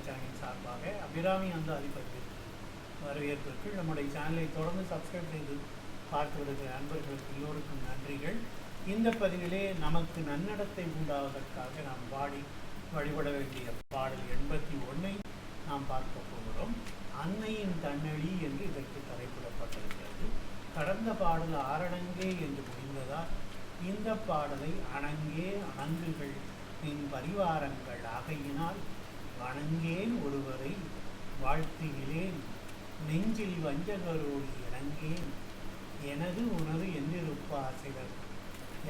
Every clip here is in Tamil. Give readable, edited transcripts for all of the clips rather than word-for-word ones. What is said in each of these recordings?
சேனல் சார்பாக அபிராமி அந்த அதிபதிக்கு வரவேற்பதற்கு நம்முடைய சேனலை தொடர்ந்து சப்ஸ்கிரைப் செய்து பார்த்து வருகிற நண்பர்களுக்கு எல்லோருக்கும் நன்றிகள். இந்த பதிவிலே நமக்கு நன்னடத்தை உண்டாவதற்காக நாம் பாடி வழிபட வேண்டிய பாடல் 81 நாம் பார்க்க போகிறோம். அன்னையின் தன்னழி என்று இதற்கு தலைப்பிடப்பட்டிருக்கிறது. கடந்த பாடல் ஆரணங்கே என்று முடிந்ததால் இந்த பாடலை அணங்கே அணங்குகள் நின் பரிவாரங்கள் ஆகையினால் வணங்கேன் ஒருவரை வாழ்த்துகிறேன் நெஞ்சில் வஞ்சகரோடு இணங்கேன் எனது உனது என்றிருப்பார் சிலர்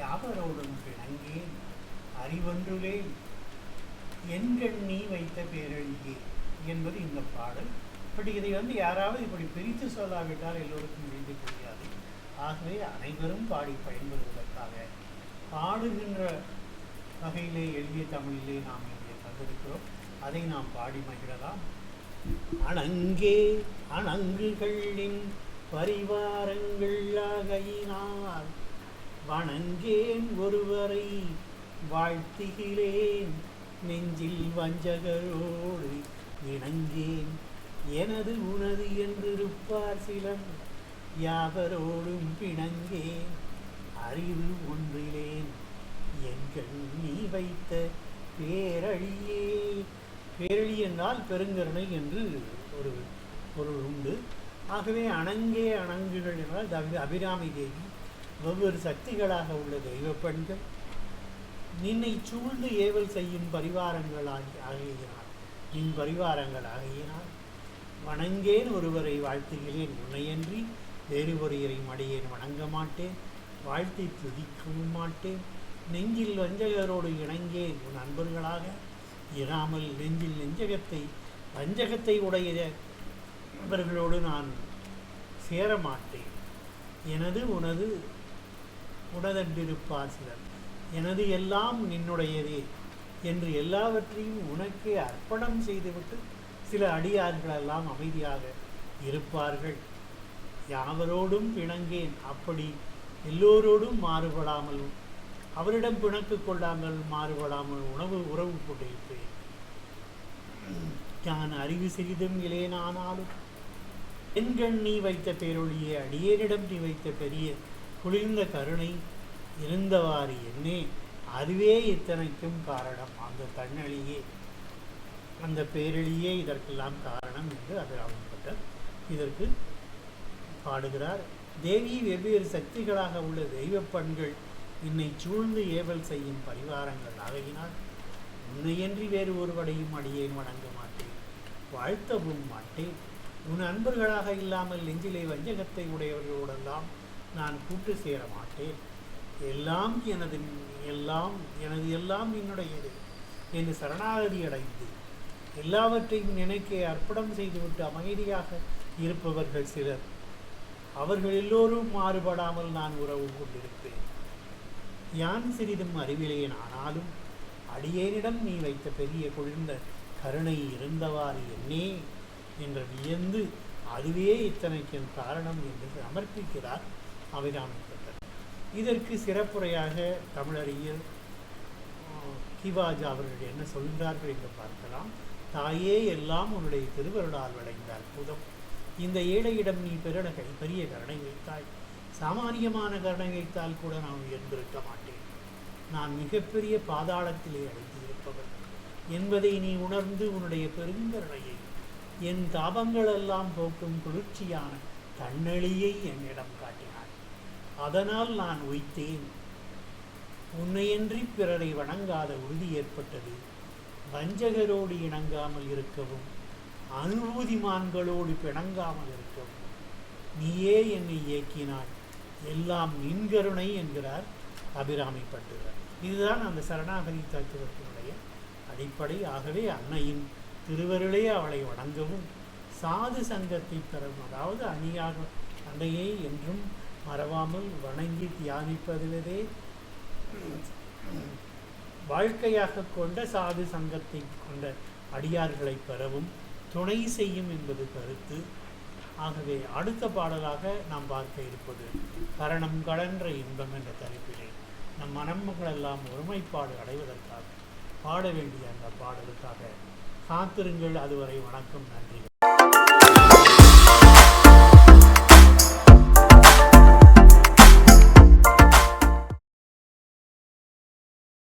யாவரோடும் பிணங்கேன் அறிவொன்றுலேன் என்கண் நீ வைத்த பேரழியே என்பது இந்த பாடல். இப்படி இதை யாராவது இப்படி பிரித்து சொல்லாவிட்டால் எல்லோருக்கும் எழுதி தெரியாது. ஆகவே அனைவரும் பாடி பயன்பெறுவதற்காக பாடுகின்ற வகையிலே எளிய தமிழிலே நாம் இங்கே தந்திருக்கிறோம். அதை நாம் பாடி மகிழலாம். அணங்கே அணங்குகளின் பரிவாரங்கள் ஆகையினால் வணங்கேன் ஒருவரை வாழ்த்துகிறேன் நெஞ்சில் வஞ்சகரோடு இணங்கேன் எனது உனது என்றிருப்பார் சிலர் யாவரோடும் பிணங்கேன் அறிவு ஒன்றிலேன் எங்கள் நீ வைத்த பேரழியே. பேரழி என்றால் பெருங்கருணை என்று ஒரு பொருள் உண்டு. ஆகவே அணங்கே அணங்குகள் என்றால் அபிராமி தேவி வெவ்வேறு சக்திகளாக உள்ள தெய்வ பெண்கள் நின்னை சூழ்ந்து ஏவல் செய்யும் பரிவாரங்கள் ஆகியினால் நின் பரிவாரங்கள் ஆகியினால் வணங்கேன் ஒருவரை வாழ்த்துகிறேன் உன்னையன்றி வேறு ஒருவரை மடியேன் வணங்க மாட்டேன் வாழ்த்தி துதிக்கவும் மாட்டேன் நெஞ்சில் வஞ்சகரோடு இணங்கேன் உன் அன்பர்களாக இராமல் நெஞ்சில் வஞ்சகத்தை உடைய அவர்களோடு நான் சேரமாட்டேன் எனது உனது உனதென்றிருப்பார் சிலர் எனது எல்லாம் நின்னுடையதே என்று எல்லாவற்றையும் உனக்கே அர்ப்பணம் செய்துவிட்டு சில அடியார்களெல்லாம் அமைதியாக இருப்பார்கள். யாவரோடும் பிணங்கேன் அப்படி எல்லோரோடும் மாறுபடாமல் அவரிடம் பிணக்கு கொள்ளாமல் மாறுபடாமல் உறவு கொண்டிருப்பேன். நான் அறிவு சிறிதும் இலேனானாலும் என்கண் நீ வைத்த பேரொழியே அடியேனிடம் நீ வைத்த பெரிய குளிர்ந்த கருணை இருந்தவாறு என்னே அதுவே இத்தனைக்கும் காரணம். அந்த தன்னழியே அந்த பேரழியே இதற்கெல்லாம் காரணம் என்று அபிராமப்பட்டர் இதற்கு பாடுகிறார். தேவி வெவ்வேறு சக்திகளாக உள்ள தெய்வ பண்கள் என்னை சூழ்ந்து ஏவல் செய்யும் பரிவாரங்கள் ஆகையினால் உன்னையன்றி வேறு ஒருவரையும் அடியேன் வணங்க மாட்டேன் வாழ்த்தவும் மாட்டேன். உன் அன்பர்களாக இல்லாமல் நெஞ்சிலே வஞ்சகத்தை உடையவர்களோடெல்லாம் நான் கூட்டு சேர மாட்டேன். எல்லாம் எனது எல்லாம் என்னுடையது என்று சரணாகதி அடைந்து எல்லாவற்றையும் நினைக்க அர்ப்பணம் செய்துவிட்டு அமைதியாக இருப்பவர்கள் சிலர் அவர்கள் எல்லோரும் மாறுபடாமல் நான் உறவு கொண்டிருப்பேன். யான் சிறிதும் அறிவிலேன் ஆனாலும் அடியேனிடம் நீ வைத்த பெரிய குளிர்ந்த கருணை இருந்தவாறு என்னே என்று வியந்து அதுவே இத்தனைக்கும் காரணம் என்று சமர்ப்பிக்கிறார் அபிராமப்பட்டர். இதற்கு சிறப்புரையாக தமிழறிஞர் கிவாஜா அவர்கள் என்ன சொல்கிறார்கள் என்று பார்க்கலாம். தாயே எல்லாம் உன்னுடைய திருவருளால் விளைந்த அற்புதம். இந்த ஏழையிடம் நீ பெரிய கருணை வைத்தாய். சாமானியமான கருணை வைத்தால் கூட நான் உயர்ந்திருக்க மாட்டேன். நான் மிகப்பெரிய பாதாளத்திலே அடைந்து இருப்பவர் என்பதை நீ உணர்ந்து உன்னுடைய பெருங்கருணையை என் தாபங்களெல்லாம் போக்கும் குளிர்ச்சியான தன்னழியை என்னிடம் காட்டினாய். அதனால் நான் உய்த்தேன். உன்னையன்றி பிறரை வணங்காத உறுதி ஏற்பட்டது. வஞ்சகரோடு இணங்காமல் இருக்கவும் அனுபூதிமான்களோடு பிணங்காமல் இருக்கவும் நீயே என்னை இயக்கினாய். எல்லாம் நின்கருணை என்கிறார் அபிராமிப்பட்டர். இதுதான் அந்த சரணாகதி தத்துவத்தினுடைய அடிப்படை. ஆகவே அன்னையின் திருவருளே அவளை வணங்கவும் சாது சங்கத்தை பெறவும், அதாவது அன்னையை என்றும் மறவாமல் வணங்கி தியானிப்பதுவதே வாழ்க்கையாக கொண்ட சாது சங்கத்தை கொண்ட அடியார்களை பெறவும் துணை செய்யும் என்பது கருத்து. ஆகவே அடுத்த பாடலாக நாம் பார்க்க இருப்பது கரணம் கடன்ற இன்பம் என்ற தலைப்பிலே நம் மனங்களெல்லாம் ஒருமைப்பாடு அடைவதற்காக பாட வேண்டிய அந்த பாடலுக்காக காத்திருங்கள். அதுவரை வணக்கம், நன்றி.